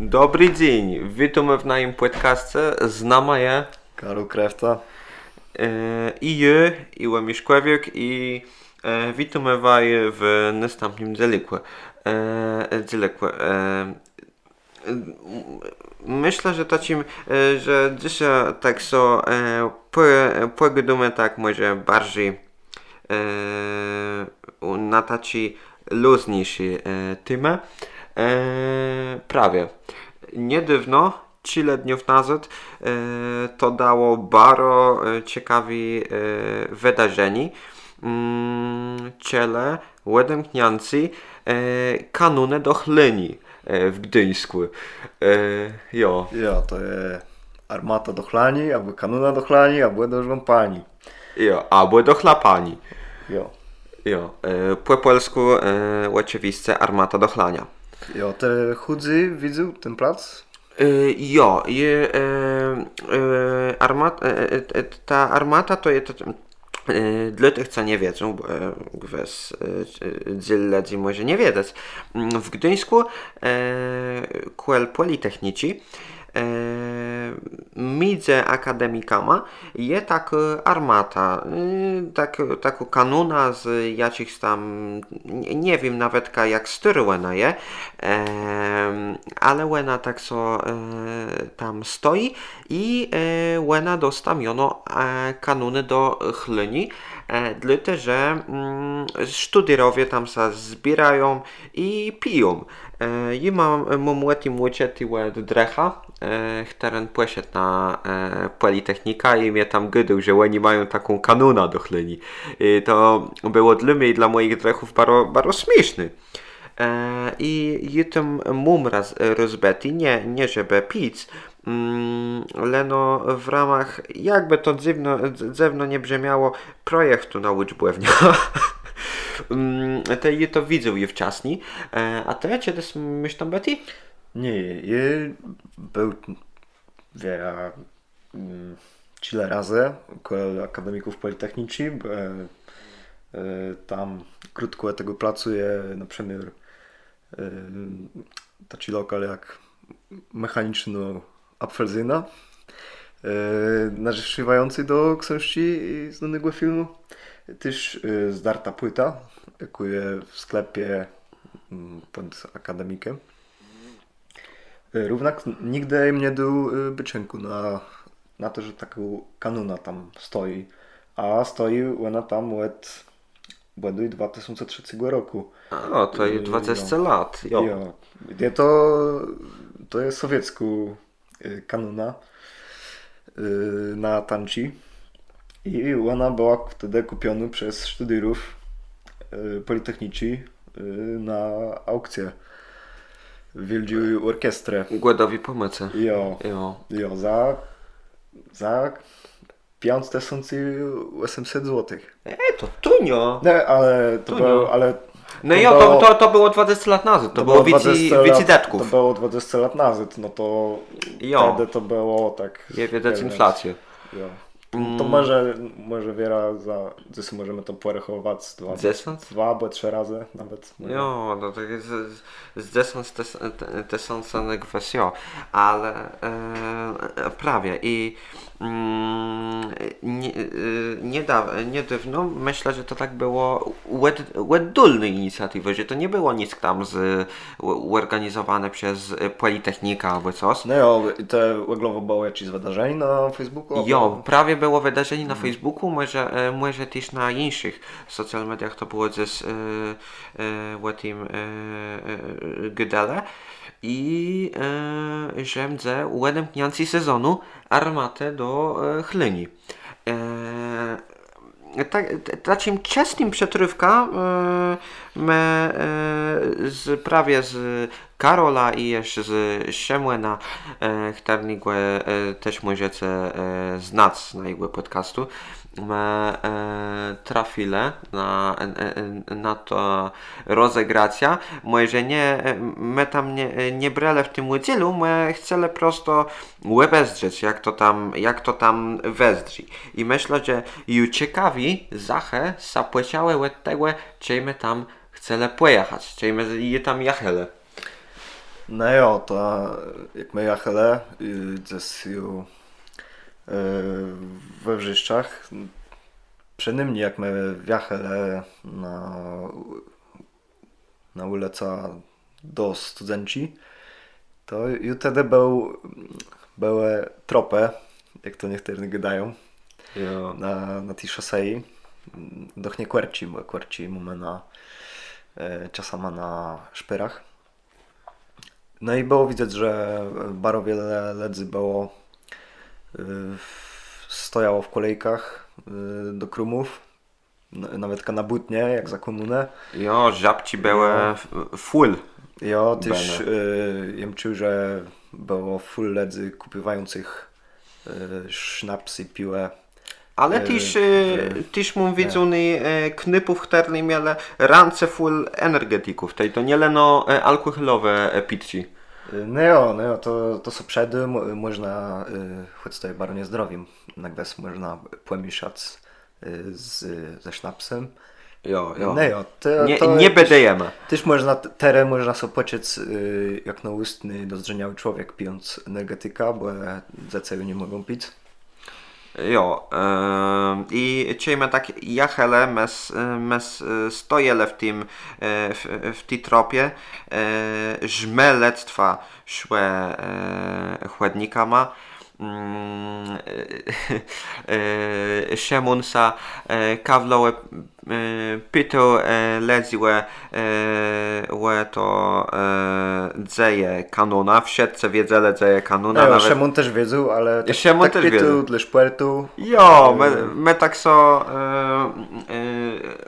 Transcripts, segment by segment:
Dobry dzień, witamy w naszym podcastce. Z nami jest Karol Krefta. i ja, i Łemiszkłewiek i witamy was w następnym dzielekłe. Myślę, że tacim, że dzisiaj tak so pogadamy tak może bardziej na taci luźniejszy temat. Prawie. Niedawno, 3 dniów nazad, to dało bardzo ciekawi wydarzeni. Ciele wedemkniancy kanunę do Chleni w Gdyńsku. Jo. Jo, to jest armata do chlani, albo kanuna do chlani, albo do żąpani. Jo, albo do chlapani. Jo. Jo. Po polsku oczywiście armata do chlania. Jo, te chudzy widzą ten plac? Jo, ta armata to jest dla tych, co nie wiedzą, bo dziel ludzi może nie wiedzieć. W Gdyńsku kuel Politechnici między akademikami jest taka armata, taka kanuna z jakichś tam, nie wiem nawet jak styru ona je, ale ona tak so tam stoi i ona dostamiono kanuny do Chleni, dlatego że studentowie tam się zbierają i piją. I mam młodzi drecha, który poszedł na Politechnika i mnie tam gydał, że oni mają taką kanunę do Chleni. I to było dla mnie i dla moich drechów bardzo śmieszne. I tam mum rozbity, nie żeby pić, ale no w ramach, jakby to dziwno nie brzmiało, projektu na uczbłewnia. To widzą je wcześniej. A ty kiedy myślisz tam Betty? Nie, je był wiele tyle razy koło akademików politechnicznych. Tam krótko tego placu jest na przykład taki lokal jak mechaniczny Apfelzyna, nażywający do książki z danego filmu. Też zdarta płyta, jaką jest w sklepie pod akademikiem. Również nigdy im nie dał byczynku na to, że taka kanuna tam stoi. A stoi ona tam od 2003 roku. O, to jest 20 lat. Jo. Jo. To jest sowiecka kanuna na Tanci. I ona była wtedy kupiona przez studentów politechniczych na aukcję. Wieldził orkiestrę. Głodowi pomocy. Jo, za 5800 zł. To tunio. Nie, ale to było, No to było 20 lat nazad, to było wici detków. To było 20 lat nazad, no to wtedy to było tak... Je wiedzieć inflację. Jo. To może wiele gdzieś możemy to porachować dwa albo 3 razy nawet. Jo, no to jest z 10 tysięcy negwesjo, ale prawie i niedawno myślę, że to tak było łedulne inicjatywy, że to nie było nic tam organizowane przez Politechnika albo coś. No jo, i te oglowo było jakieś wydarzenie na Facebooku? Jo, prawie było wydarzenie na Facebooku, może też na innych social mediach to było gdzieś w tym gdele i że udemknięcie sezonu armatę do Chleni. Takim czesnym przetrywka prawie z Karola i jeszcze z Szemłena, którego też możecie znać na jego podcastu, trafile na to rozegracja. Może nie, my tam nie brali w tym udziału, my chcieli prosto wezdrzeć, jak to tam wezdrzy. I myślę, że już ciekawi zachę zapłaciły od tego, czy my tam chceli pojechać, czy my je tam jechali. No jo, to jak my jechali gdzieś we Wrzyszczach, przynajmniej jak my wjechali na, na ulica do Studenci, to i wtedy były tropy, jak to niektórzy gadają, Jo. na tej szosei. Doch nie kwerci, bo kwerci mamy czasami na szpyrach. No i było widać, że bardzo wiele ledzy było stojało w kolejkach do krumów, nawet na butnie, jak za komunę. Jo, żabci były full. Ja też Bene. jem czuł, że było full ledzy kupywających sznapsy, piłę. Ale też mu widzony knypów, które mieli rance full energetyków. To nie leno alkoholowe pitci. No jo, to są przedy, można, choć to jest bardzo niezdrowim, nagle można pomieszać ze sznapsem. Jo. No jo, Nie bedejemy. też można sobie pociec jak na ustny dozdrzeniały człowiek pijąc energetyka, bo zaceju nie mogą pić. Jo, i ciejmy tak jachele, mes stojele w tym, w tej tropie, żmelectwa szłe chłodnikama, Siemunsa kawlowe pytu ledziłe łe to dzeje kanona, w siatce wiedzele dzeje kanona. No jo, Szymon też wiedział, ale Szymon też pitu wiedział. dla szpuertu. Jo, my tak so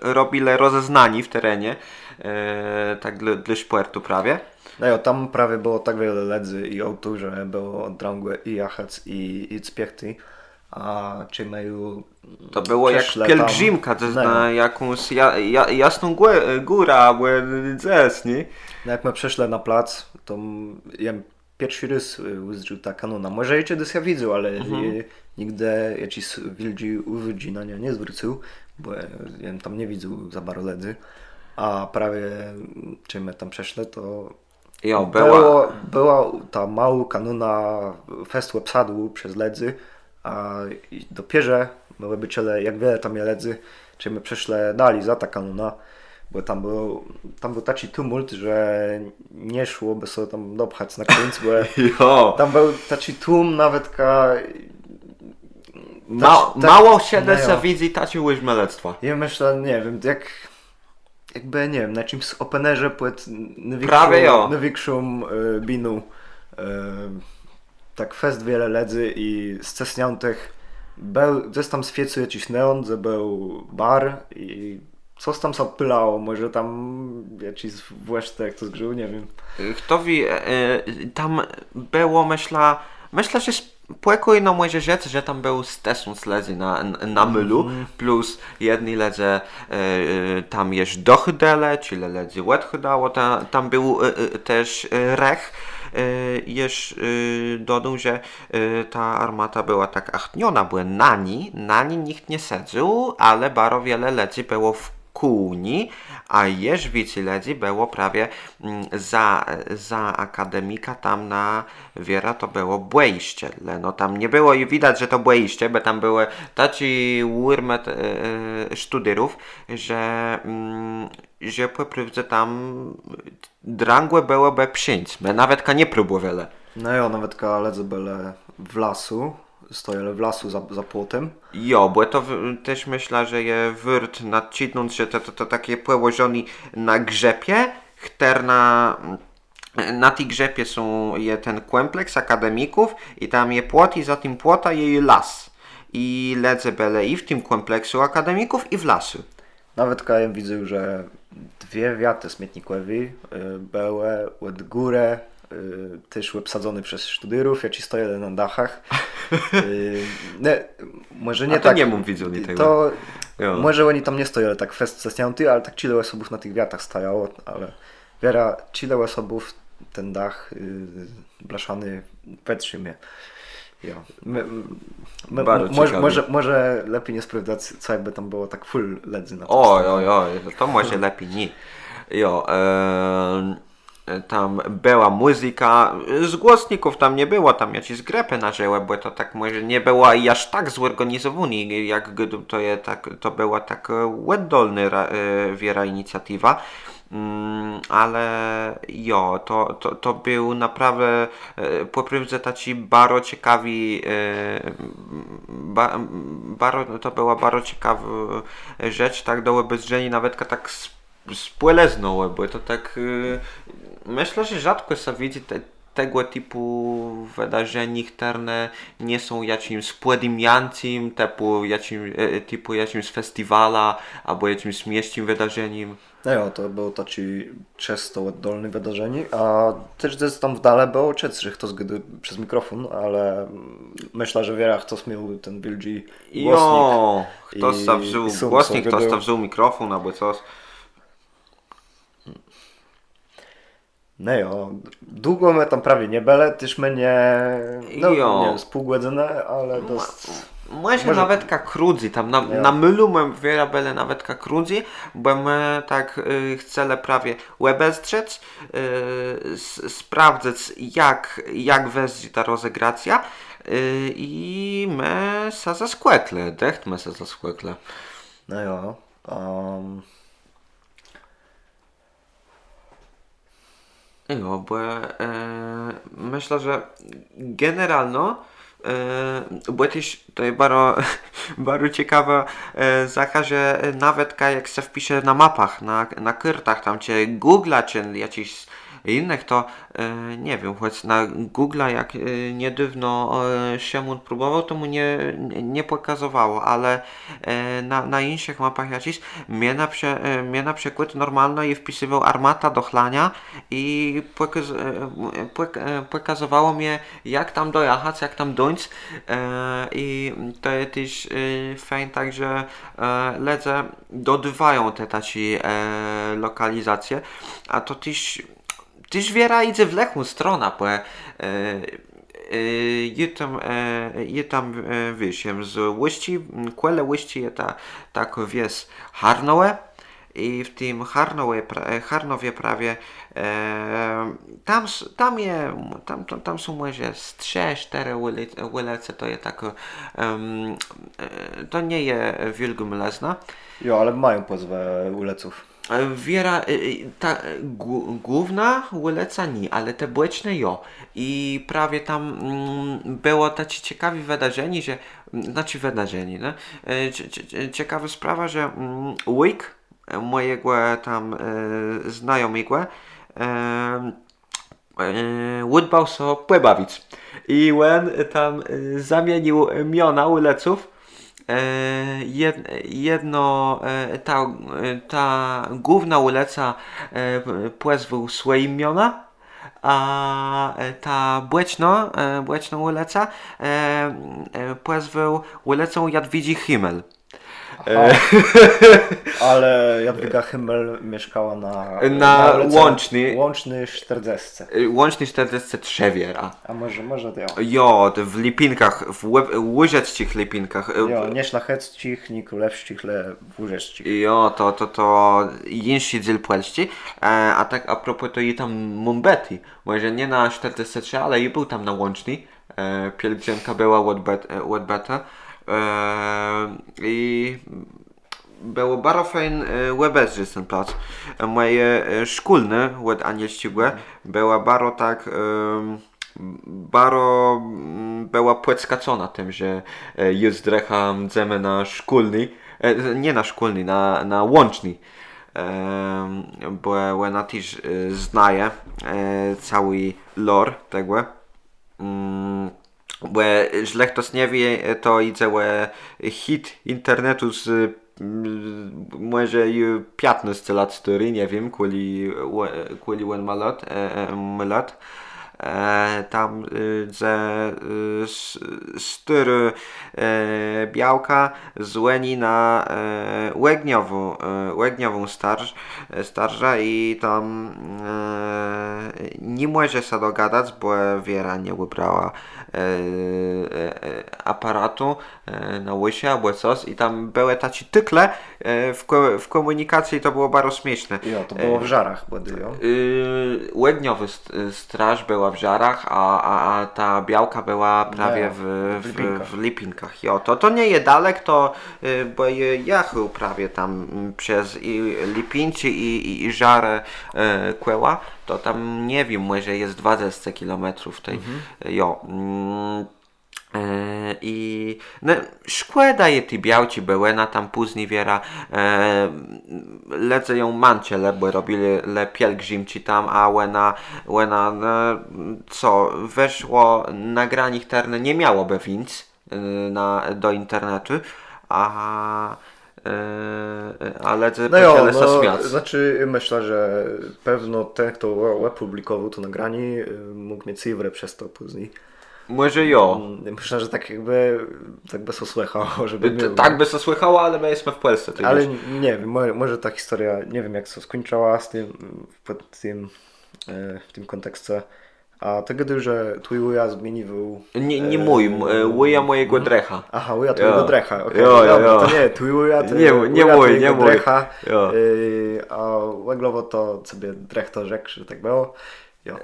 robili rozeznani w terenie, tak dla szpuertu prawie. No jo, tam prawie było tak wiele ledzy i ołtu, że było drągłe i jachać i cpiechty. A czy mają To było jak prześle pielgrzymka, to jest No. na jakąś jasną górę, albo dzes, nie? No jak my przeszli na plac, to jem pierwszy raz uzdrzył ta kanona. Może jeszcze dys ja widzę, ale nigdy jakiś wilgi uwodzi na nie zwrócił, bo ja tam nie widzę za bardzo ledzy. A prawie czym my tam przeszli, to Jo, była. była ta mała kanona fest websadu przez ledzy, a dopiero były być jak wiele tam je ledzy, czy my przeszli dalej za ta kanona, bo tam był taki tumult, że nie szło by sobie tam dopchać na końcu, bo Jo. tam był taki tłum nawet Mało się no desa jo. widzi tacie łyżmelectwa. Ja myślę, nie wiem, jakby, nie wiem, na czymś openerze płet Prawie jo. największą binu. Tak fest wiele ledzy i z cesniątych gdzieś tam świecł jakiś neon, że był bar i coś tam się pylało, może tam jakiś właśnie jak to zgrzył, nie wiem. Kto wie, tam było, myślę, że spłekuje no może rzec, że tam był stesąc ledzy na mylu, plus jedni ledze tam jest dochydele, czyli ledzy łed chydało, tam był też rech. Jeszcze dodam, że ta armata była tak achtniona, były na ni nikt nie sedził, ale bardzo wiele ledzy było w kuni, a jeszcze więcej ledzy było prawie za akademika tam na wiera to było błejście. No tam nie było i widać, że to błejście, bo tam były taci urmet sztuderów, że po prawdzie tam drangłe byłoby przyjść. My nawet nie próbowali. No jo, nawet ledzy były w lasu, stoją w lasu za płotem. Jo, bo to też myślę, że je wyrt nadcinąc, że to takie położone na grzepie, na tej grzepie są je ten kompleks akademików i tam je płot i za tym płota je las. I ledze były i w tym kompleksu akademików i w lasu. Nawet ja widzę, że dwie wiaty śmietnikowe były od góry też obsadzone przez sztuderów, jak ci stoją na dachach. Nie, może nie A to tak. nie mów widzą tego. To Jo. może oni tam nie stoją tak fest sesnięty, ale tak chile osobów na tych wiatach stajało, ale wiara chile osobów ten dach blaszany wytrzymie. Jo. Bardzo ciekawie. Może lepiej nie sprawdzać, co jakby tam było tak full ledzy na tym. Oj, to może lepiej nie. Jo, tam była muzyka, z głosników tam nie było, tam jakieś grepy na żyłę, bo to tak może nie była i aż tak zorganizowani, jak gdyby to była tak oddolna wiera inicjatywa. Ale jo, to był naprawdę poprzednio taki bardzo ciekawi to była bardzo ciekawa rzecz, tak do bezżeni nawet tak spłeleznął, bo to tak myślę, że rzadko się widzi tego typu wydarzeń, które nie są jakimś spłodimiancim, typu jakimś festiwala albo jakimś mieścim wydarzeniem. No jo, to było taki często oddolny wydarzenie, a też gdzieś tam w dale było że kto zgody przez mikrofon, ale myślę, że wiele kto miał ten wielki głosnik. Jo, kto i- wziął i sum głosnik, sobie kto był. wziął mikrofon albo coś. No jo, długo my tam prawie nie byli, też my Jo. nie wiem, z pół godziny, ale dość... Może Może- nawet jak krudzi, tam na mylu mam wiele byle nawet jak krudzi, bo my tak chcemy prawie łebestrzeć, sprawdzić jak wejdzie ta rozegracja i my się zaskłekle, dechtmy się zaskłekle. No jo. No, bo myślę, że generalno bo też to jest bardzo, bardzo ciekawa zacha, że nawet jak się wpisze na mapach, na kartach, tam czy Google'a, czy jakichś innych, to nie wiem, choć na Google'a jak niedawno Szymon próbował, to mu nie pokazywało, ale na innych mapach jakichś mnie na przykład normalno je wpisywał armata do chlania i pokazywało mnie jak tam dojechać, jak tam dojść i to jest też fajnie tak, że ledze dodywają te takie lokalizacje, a to też wiera idzie w lechą stronę, bo je tam wyszłem z Łyści, kwele Łyści je tak wies Harnowe i w tym Harnowie prawie tam są może z 3-4 ulice, to je tak to nie je wielgomlezna. Jo, ale mają pozwę uleców. Wiera, ta główna ulica nie, ale te boczne jo. I prawie tam było takie ciekawe wydarzenie, że, znaczy wydarzenie, no? Ciekawa sprawa, że wujek mojego tam znajomego udbał sobie płybawic. I on tam zamienił miona uliców. Ta główna ulica pozwał swoje imiona, a ta boczna ulica pozwał ulicą Jadwidzi Himmel. Ale Jadwiga Himmel mieszkała Na ulicy Łączny. 40. Łącznie 43 wiera. A może to ja. Jo, w Lipinkach, w łyżeckich Lipinkach. Jo, nie szlacheckich, nie królewskich, ale wórzeszcich. Jo, to insi dziel płelści. A tak a propos to i tam Mumbeti. Może nie na 43, ale i był tam na Łącznej. Pielgrzymka była Łodbeta. I było bardzo fajny łebezży ten plac. Moje szkolne łed anielścigłe była bardzo tak bardzo była płeckacona tym, że już drecham dzemy na szkolny, nie na szkolny, na łączny. Bo ona też znaje cały lore tego. Bo źle ktoś nie wie, to idzie hit internetu z może 15 lat stary, nie wiem, kuli on ma lat. tam ze styry białka złeni na łegniową starża i tam nie może się dogadać, bo wiera nie wybrała aparatu na łysie albo coś i tam były tacy tykle w komunikacji, to było bardzo śmieszne. Jo, to było w żarach, błedy, jo. Łedniowy straż była w żarach, a ta białka była prawie Nie, w Lipinkach. w Lipinkach. Jo, to nie jest dalek, to bo jechał prawie tam przez i Lipinci i żarę Kłęła, to tam nie wiem, może jest 20 kilometrów tej, jo. I no, szkoda je ty białci były na tam później wiera lecę ją mancie, bo robili pielgrzymci tam, a łena no, co weszło nagrań interne nie miałoby nic do internetu, ale No jo, podzielę se śmiać. znaczy myślę, że pewno ten, kto opublikował to nagranie, mógł mieć cyfrę przez to później. Może jo. Myślę, że tak jakby tak by się słychało, żeby miał. Tak by się słychało, ale my jesteśmy w Polsce. ty Ale wiesz. nie wiem, może ta historia, nie wiem jak się skończyła z tym, w tym kontekście. A tego, że twój wuja zmienił... Nie mój, łyja mojego drecha. Aha, wuja twojego Jo. drecha, okej. Jo, Dobra, jo. to nie, twój wuja to Nie wuja mój, twojego nie mój. drecha, Jo. a Łeglowo to sobie drech to rzekł, że tak było. Jo.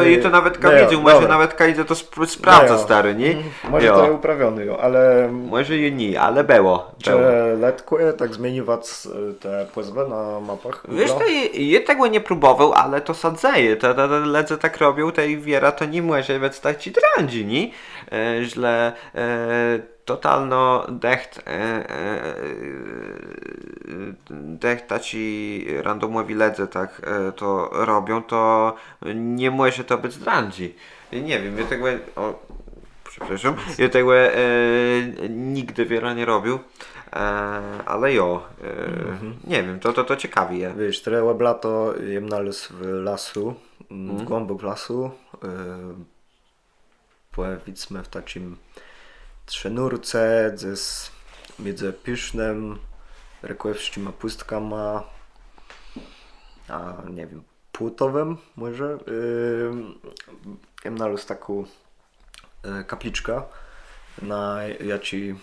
I to nawet no kawidził, jo, może dobra. nawet kawidził to sprawdza No jo. stary, nie? Może Jo. to jest uprawiony, jo, ale... Może i nie, ale było. Czy letkuje tak zmieniwać te płezwy na mapach? Wiesz, No. to je tego nie próbował, ale to sadzeje, to ledze tak robią, tej wiera to nie może, więc tak ci drandzi, nie? Źle, totalno taci randomowi ledze tak to robią, to nie może to być drandzi. Nie wiem, ja tego... O, przepraszam, ja tego nigdy wiele nie robił. Ale jo, nie wiem, to ciekawie je. Wiesz, te łebla to jem nalazł w lasu, głębok w lasu. Powiedzmy w takim trzynurce, z między Pysznem, Rekłewścima pustkama, a nie wiem, Płutowem może. Jem nalazł taką kapliczkę na jaci.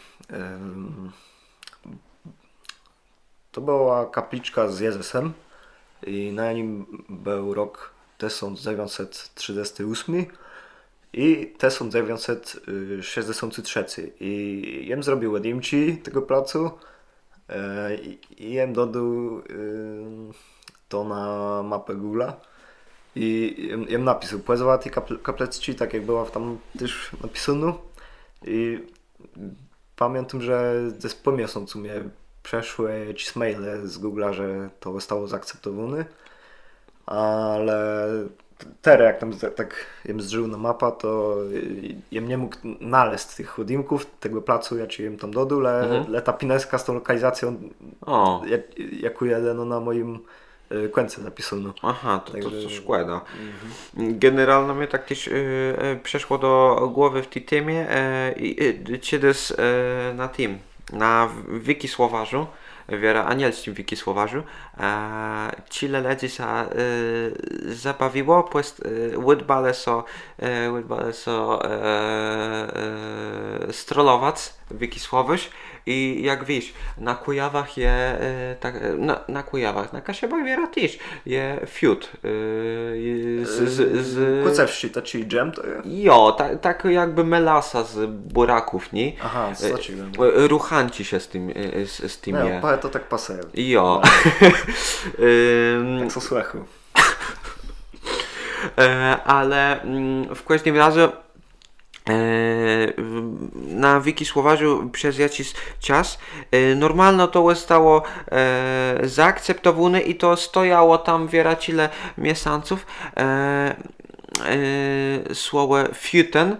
To była kapliczka z Jezusem i na nim był rok 1938 i 1963 i jem zrobił zdjęcie tego placu i jem dodał to na mapę Google'a i jem napisał płezła tej kapleczki, tak jak była tam też napisano i pamiętam, że ze miesiącu mnie przeszły jakieś maile z Google'a, że to zostało zaakceptowane, ale teraz jak tam tak jem zżył na mapa, to jem nie mógł znaleźć tych chodinków, tego placu, ja ci jem tam dodał, ale ta pineska z tą lokalizacją, O, jaką jeden na moim końcu napisano. aha, to Także- szkoda. Generalnie mnie tak też przeszło do głowy w tej temie kiedyś na tym, na wiki słowarzu, wiera anielskim wiki słowarzu, Chile ludzi się zabawiło, pues łydbale so strollować wiki słowyś i jak wiesz, na Kujawach je tak, na Kujawach, na Kasiebach wiera też je fiut z Kucewści, to ci dżem to jest? jo, tak jakby melasa z buraków, nie? Aha, straciłem. Ruchanci się z tym No, je. to tak pasuje. Jo. Tak co słychu. Ale w każdym razie na wiki słowarzu przez jakiś czas normalno to zostało zaakceptowane i to stojało tam wiele miesięcy słowo fiuten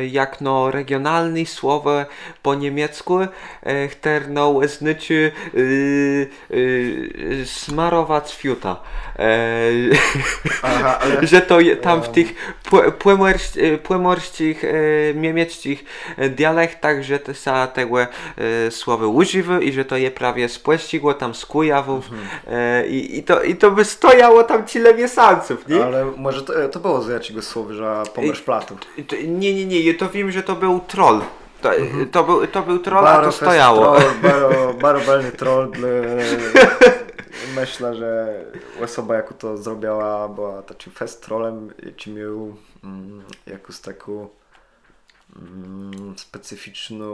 jak no regionalne słowo po niemiecku chcą znaczy smarować fiuta. Aha, ale Że to tam w tych płemorskich niemieckich dialektach, że te sa tego słowa używa i że to je prawie spłeściło tam z Kujawów i to by stojało tam tyle miesięców, nie? ale może to było z jakiegoś słowa, że pomyśl platu. Nie, ja to wiem, że to był troll. To był troll, a to stojało. Barobelny troll. Myślę, że osoba, jaką to zrobiła, była takim fest trollem, czy miał jakąś taką specyficzną...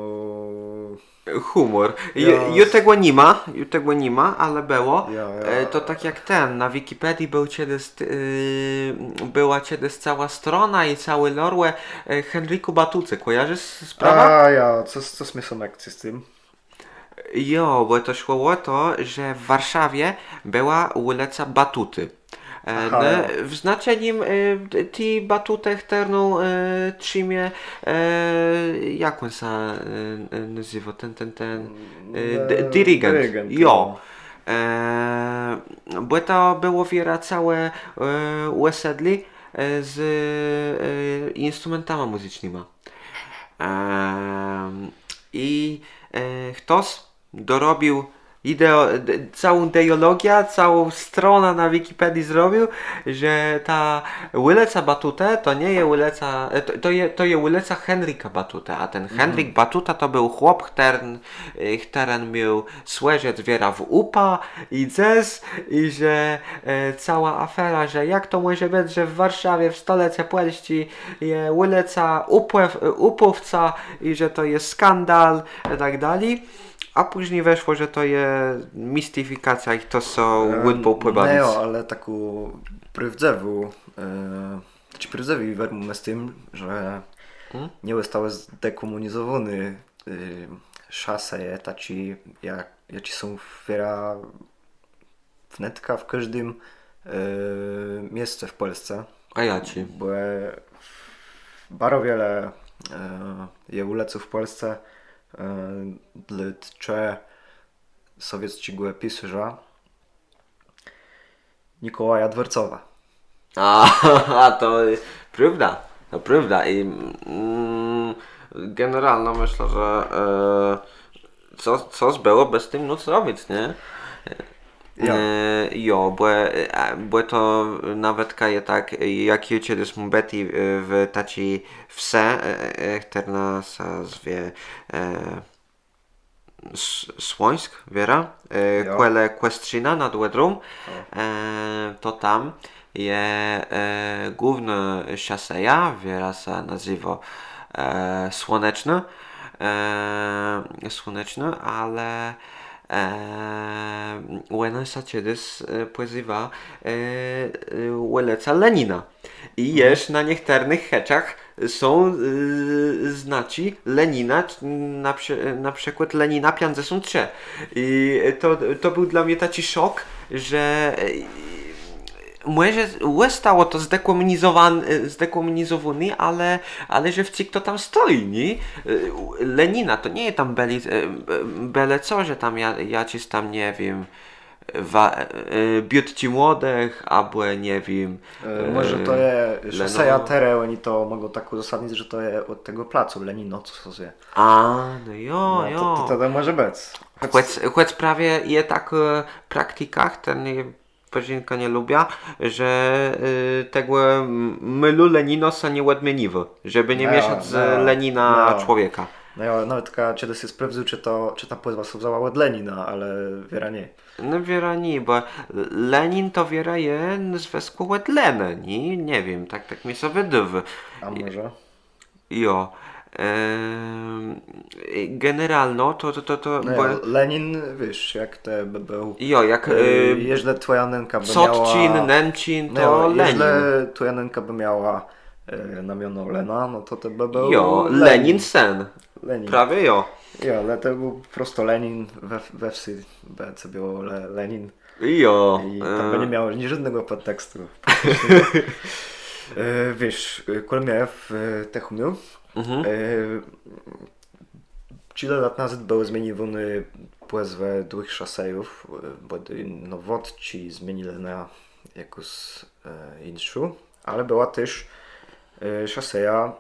Humor. Ja- Ju tego nie ma, ale było. Ja. To tak jak ten, na Wikipedii była kiedyś cała strona i cały lore Henryku Batuce. Kojarzysz sprawę? A ja, co są akcje z tym? Jo, bo to szło o to, że w Warszawie była ulica Batuty. Aha. W znaczeniem ti batutę chcą trzymie, jak on się nazywa, ten dyrygent. Jo. Bo to było wiele całe uesedli z instrumentami muzycznymi. I ktoś dorobił całą ideologię, całą stronę na Wikipedii zrobił, że ta ulica Batuta to nie jest ulica, to jest ulica Henryka Batuta, a ten Henryk Batuta to był chłop, który miał słyszeć wiera w UPA i jazz i że cała afera, że jak to może być, że w Warszawie, w stolicy Polski jest ulica Upowca i że to jest skandal i tak dalej. A później weszło, że to jest mistyfikacja i to są łydbą pływawic. No, ale taką prywdzewą, prywdzewi wermę z tym, że nie zostały zdekomunizowany szasy, taci, jak są wiera wnetka w każdym miejscu w Polsce. A ja ci. Bo bardzo wiele je uleców w Polsce dla sowieckiego pisarza Mikołaja Dworcowa. A to prawda. To prawda. I generalnie myślę, że coś było bez tym nic robić, nie? Ja. Jo, bo to nawet kaje tak, jak je kiedyś mówili w taci wse, która się zwie Słońsk, wiera? Ja. Quelle Questrina nad Łedrą, to tam je główna szaseja, wiera się nazywa Słoneczna, ale Łena się kiedyś pozywa ulica Lenina. I jest na niektórych heczach są znaci Lenina, na przykład Lenina 53. I to był dla mnie taki szok, że może zostało to zdekomunizowane, ale że w cik to tam stoi, nie? Lenina to nie jest tam byle co, że tam jacyś tam, nie wiem, biut ci młodych, albo nie wiem. Może to jest Leno. szaseja Tere, oni to mogą tak uzasadnić, że to jest od tego placu Lenino, co się zwie. A, no jo, No, jo. to może być. Choć prawie je tak praktykach, ten Pazinka nie lubię, że tego mylu Leninosa nie odmieniło, żeby nie mieszać z Lenina człowieka. No ja nawet kiedyś się sprawdził, czy ta pływa się wzała od Lenina, ale wiera nie. No wiera nie, bo Lenin to wiera je związku od Lenę, nie wiem, tak mi się wydaje. A może? Jo. Generalno to No bo... ja, Lenin, wiesz, jak te by był... Jo, jak jeźle twoja nęka by Sotcin, miała... Nęcin, to No, Lenin. jeźle twoja nęka by miała namioną Lena, no to by był Jo, Lenin sen. Lenin. Prawie jo. Jo, ale to był prosto Lenin we wsi, co było Lenin. Jo. I tam by nie miało ni żadnego podtekstu. Wiesz, kiedy miałem w Techumiu, Chile lat nazad były zmienione płezwe długich szasejów, bo nowotci zmienili na jakąś inszą, ale była też szaseja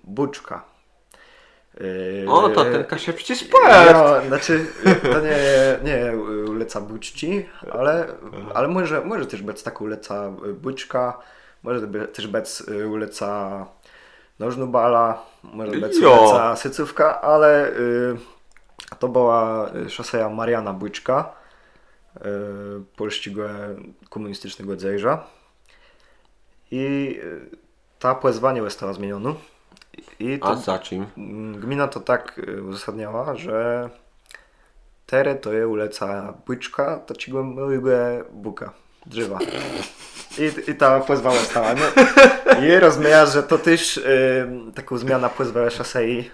buczka. O, to ten się przecież Ja, znaczy, to nie ulica Buczci, ale może też być taka ulica Byczka, może też być ulica Nożnubala, może być ulica Sycówka, ale to była szaseja Mariana Byczka, polskiego komunistycznego dzieja. I ta płezwanie została zmieniona. I A za czym? gmina to tak uzasadniała, że tere to je ulica Byczka, to ci go myliły buka, drzewa. I ta płezwa stała, nie? I rozumiem, że to też taką zmiana płezwa szasei,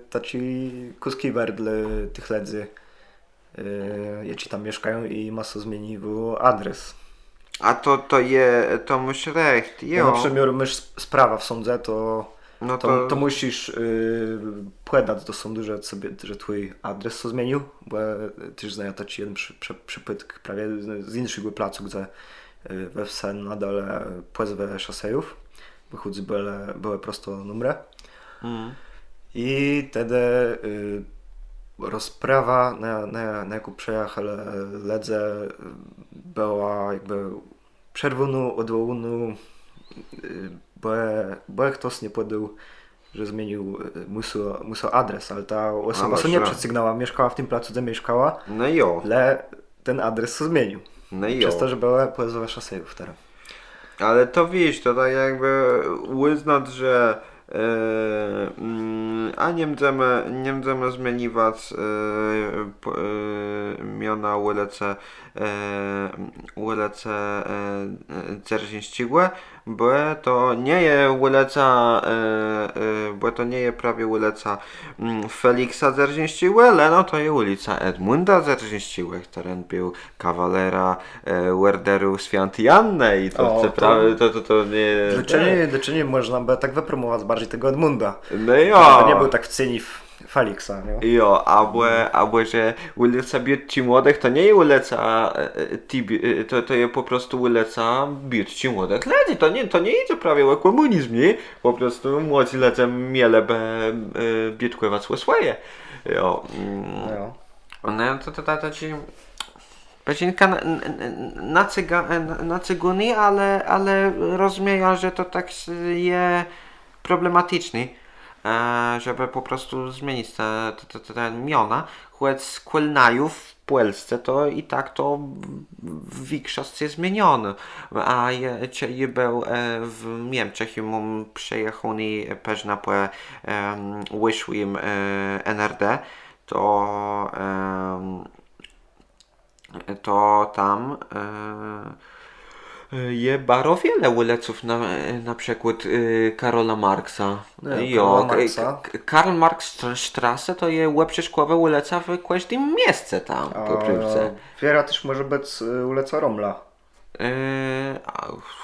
to ci kuski werdle tych ledzy, ci tam mieszkają i maso zmienił adres. A to masz recht, No, na przykład masz sprawa w sądzie, to musisz podać do sądu, że twój adres się zmienił, bo też znają ci jeden przypytk prawie z innego placu, gdzie we wse nadal płezwe szosejów, wychodzi były prosto numery. I wtedy rozprawa, na jaką przejechał ledze, była jakby przerwona, odwołana, bo ktoś nie podał, że zmienił musiał adres, ale ta osoba co nie przesygnała, mieszkała w tym placu, gdzie mieszkała, no jo. ale ten adres się zmienił. No jo. Przez to, że była płezwa szosejów teraz. Ale to wiesz, to tak jakby uznać, że a nie będziemy zmieniać miona ulice Dzierżyńścigłe, bo to nie jest prawie ulica Feliksa Dzierżyńścigłe, ale no to jest ulica Edmunda Dzierżyńścigłe, który był kawalera Werderu Świąt Jannej i to nie... Dlaczego można by tak wypromować bardziej tego Edmunda? No jo. Nie był tak w cenie Feliksa, nie? Jo, albo że ulica Biutci Młodych to nie jest ulica to jest po prostu ulica Biutci Młodych ludzi, to nie idzie prawie o komunizm, nie? Po prostu młodzi ludzie mieli biedkływać swoje. Jo. No to ci Pecinka na cyguny, ale rozumiem, że to tak jest problematyczne, żeby po prostu zmienić te miona. Choć Kulnajów w Polsce to i tak to w większości jest zmienione. A je był w Niemczech i mu przejechał pewnie po wyszłym NRD, to tam je bardzo wiele uliców, na przykład Karola Marksa. Karola Marksa. Karl Marx Strasse to jest łepszyszkowa ulica w każdym miejscu tam po Prywce. Wiera też może być ulica Romla.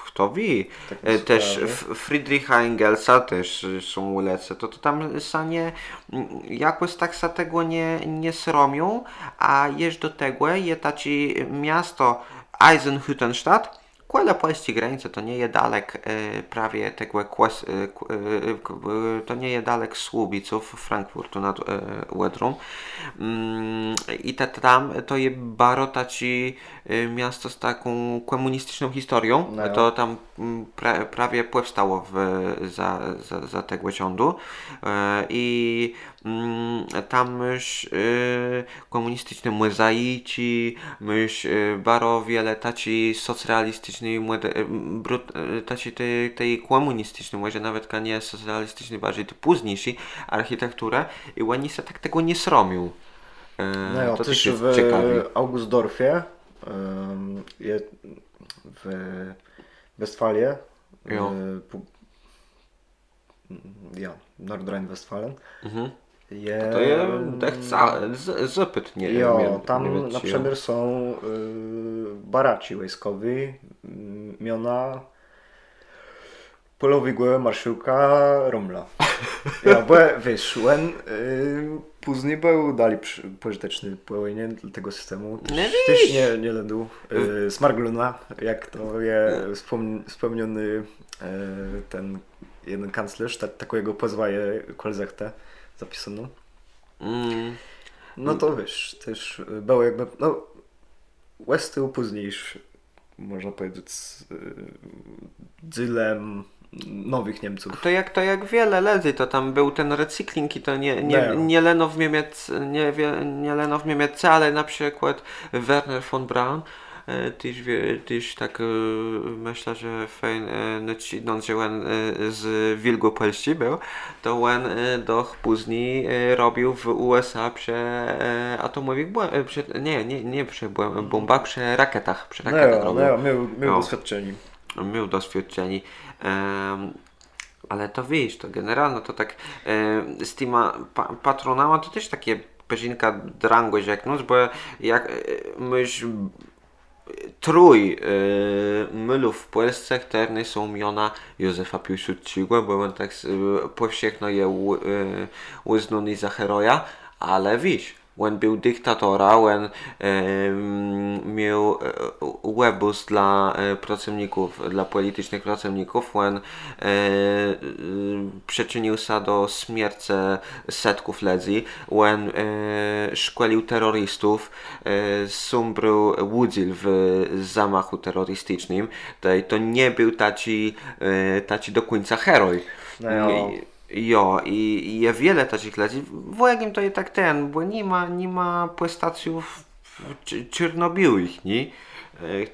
Kto wie? Tak też Friedricha Engelsa też są ulice. To tam sanie jakoś tak sa tego nie sromią, a jeszcze do tego jest takie miasto Eisenhüttenstadt, Kole polskiej granicy to nie jest dalek prawie tego to nie jest dalek Słubiców, Frankfurtu nad Odrą. I tam to jest bardzo takie miasto z taką komunistyczną historią. No. To tam prawie powstało za tego ciągu. I tam myś komunistyczne mozaici, myś bardzo wiele taci socrealistycznej, taci tej komunistycznej, może nawet nie socrealistycznej, bardziej to późniejszej architekturę i oni się tak tego nie sromią. No ja, to też jest w ciekawe. Augustdorfie w Westfalie, Nordrhein-Westfalen. To jest tak zapyt nie Jo, tam na przykład są baraci wojskowi, miona polowy głowę marszyłka Romla. Ja, bo wiesz, później był dali pożyteczny pływanie dla tego systemu. No Też nie ledu. Smargluna, jak to jest wspomniony ten jeden kanclerz, takiego pozwaje kolzechtę zapisaną. Mm. No to wiesz, też było jakby, no Westy późniejszy, można powiedzieć, dzylem nowych Niemców. To jak wiele lezy, to tam był ten recykling i to No. nie leno w Niemiec, nie leno w Niemiec, ale na przykład Werner von Braun, też tak myślę, że fajny no, że on z Wielkopolski był, to on doch później robił w USA przy atomowych nie przy bombach, przy rakietach robił. Miał No. doświadczenie. Miał doświadczeni. Ale to wiesz, to generalnie to tak z tyma patronama to też takie peżinka drango rzeknąć, bo jak myś mylów w Polsce, które są imiona Józefa Piłsudskiego, bo on tak powszechno je uznany za heroja, ale wiesz, on był dyktatora, on miał łebuz dla pracowników, dla politycznych pracowników, on przyczynił się do śmierci setków ludzi, on szkolił terrorystów, sumbrał udział w zamachu terrorystycznym, to nie był taci do końca heroj. No. Jo, i je wiele takich ludzi. Włogiem to je tak bo nie ma postacjów czarnobiałych, nie?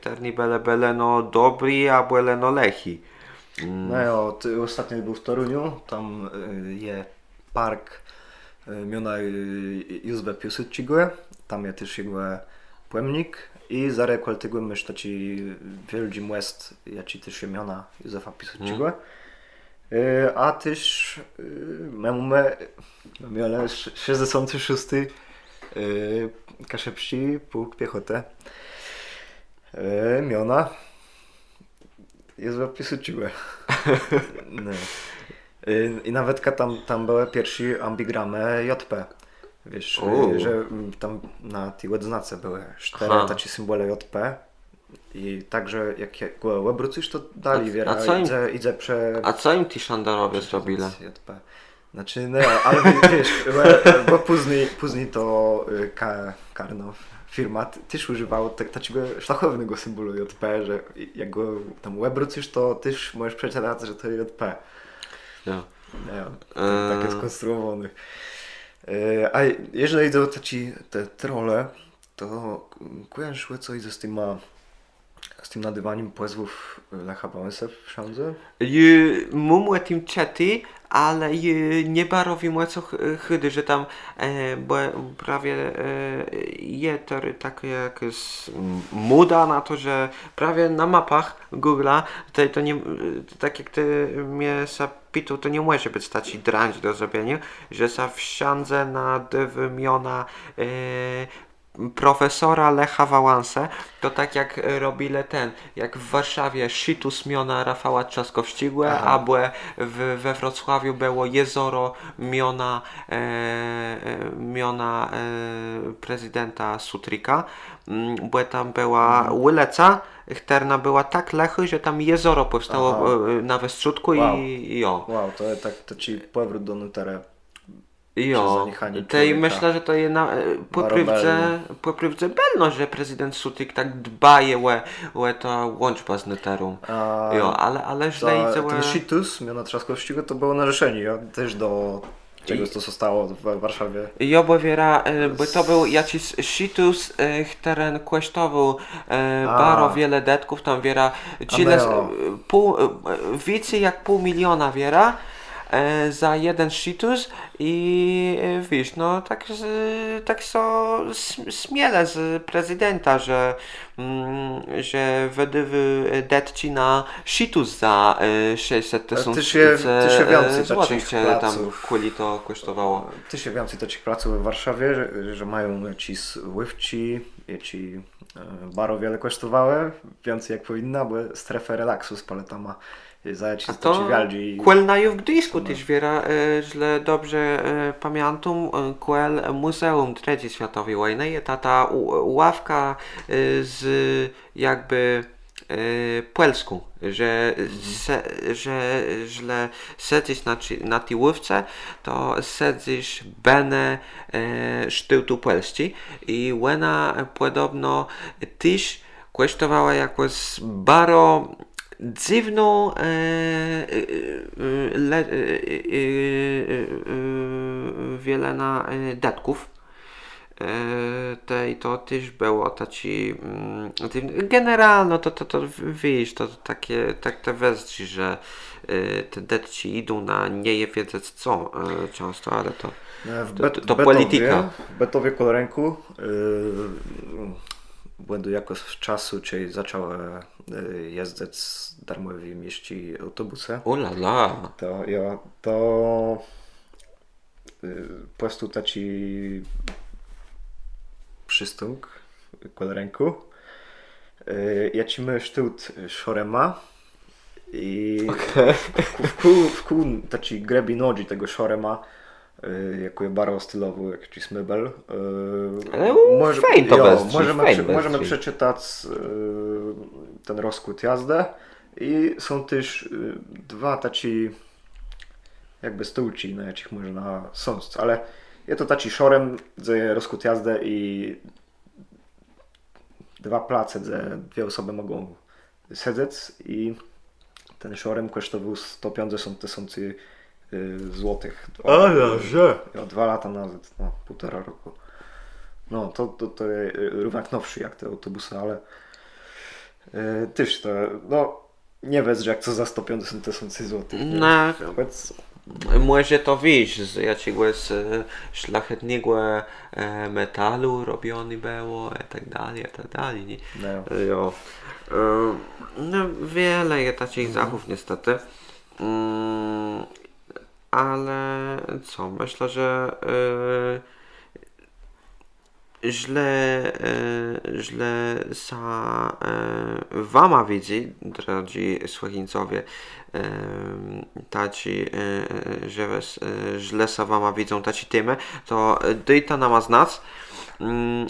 Terni bele no dobri, a bele no lechi. No ja, ty ostatnio był w Toruniu, tam je park miona Józefa Piłsudskiego, tam je też jego płemnik i zarekłal tego myślę ci wielkim West, ja ci też imiona Józefa Piłsudskiego. A też mamy 66 Kaszepści Pułk Piechoty miona Józefa Piłsudskiego. No. I nawet tam były pierwsze ambigramy JP. Wiesz, że tam na tej odznace były 4 takie symbole JP. I także jak go obrócisz, to dali wiele. Idzie A co im ci szandarowie zrobili? JP. Znaczy, no, ale wiesz, bo później to Karnow, firma też używało takiego szlachetnego symbolu JP, że jak go tam obrócisz, to też możesz przeczytać, że to JP. No. Tak jest skonstruowany. A jeżeli idą te trolle, to kojarzyły coś z tym nadawaniem pozwów Lecha Wałęsy w Szandze? Mam tym czety, ale nie barowi mu co chydy, że tam bo prawie je takie jak moda na to, że prawie na mapach Google'a to nie, tak jak ty mnie zapytał, to nie może być taki dręcz do zrobienia, że sa w Szandze na wymiona profesora Lecha Wałęsę, to tak jak robili jak w Warszawie Szytus miona Rafała Trzaskowskiego, albo we Wrocławiu było Jezoro miona prezydenta Sutrika, bo tam była ulica, która była tak lechy, że tam jezoro powstało na Westrzutku. Wow. I jo. Wow, to ci powrót do Nutera. Jo, tej myślę, że to je na poprywdze belno, że prezydent Sutik tak dbaje łe to łączba z Neterum. Jo, ale źle idzie ten Szytus, miano Trzaskowskiego, to było narzeczenie, ja też do czegoś co zostało w Warszawie. Jo, bo wiera, bo to był jakiś Szytus, który kosztował bardzo wiele detków, tam wiera, więcej jak 500 000 wiera. Za jeden Szytus i wiesz, no tak so śmiele z prezydenta, że wydywy detci na Szytus za 600 000 złotych, tam kuli to kosztowało. Ty się więcej takich placów w Warszawie, że mają ci ływci, ci bardzo wiele kosztowały, więcej jak powinna, bo strefę relaksu z paletama Zajaci A to to wialdzi. Quel w Gdyńsku też wiera, źle dobrze pamiętam, Quel Muzeum III Światowej Wojny i ta ławka z jakby Płelsku, że źle siedzisz na tej ławce, to siedzisz bene sztyłtu Płelści i łena podobno też kosztowała jakoś bardzo dziwną wiele na datków. Tej to też było taki generalno to wiesz, to takie tak te wersji, że te detci idą na nie wiedzieć co często, ale to to polityka. W Betowie Kolorenku błędu jakoś z czasu, czyli zaczął jeździć z darmowymi mieści autobusy. La. To po prostu taki przystung Kolorenku. Ja ci my sztyłt szorema i w kół taki grebi nodzi tego szorema jako je bardzo stylowo, jak ci smybel. Fajn to bez Możemy przeczytać ten rozkład jazdy i są też dwa taci jakby stółci, na jakich można sądzić, ale jest to taki szorem, gdzie rozkład jazdy i dwa place, gdzie dwie osoby mogą siedzieć i ten szorem kosztował 150 tysięcy złotych. że? 2 lata nawet, no, 1,5 roku. No, to jest równie nowszy jak te autobusy, ale też to, no, nie wiesz, jak co za 150 tysięcy złotych. No, Choć, może to wiesz, z jakiegoś szlachetnego metalu robiony było i tak dalej, nie? no. Jo. No, wiele jest takich zachów niestety. Ale co, myślę, że źle za wama widzi, drodzy słuchacze, taci, że źle za wama widzą taci tymy, to dejta nama znać,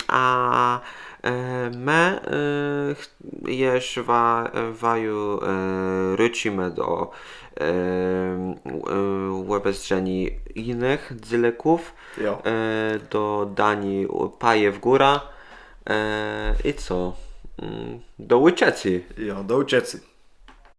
a my jeszcze waju wrócimy do łebezrzeni innych dzieleków, Jo. do Danii Pajew Góra i co? Do Łyczecy. Jo, do ucieczki.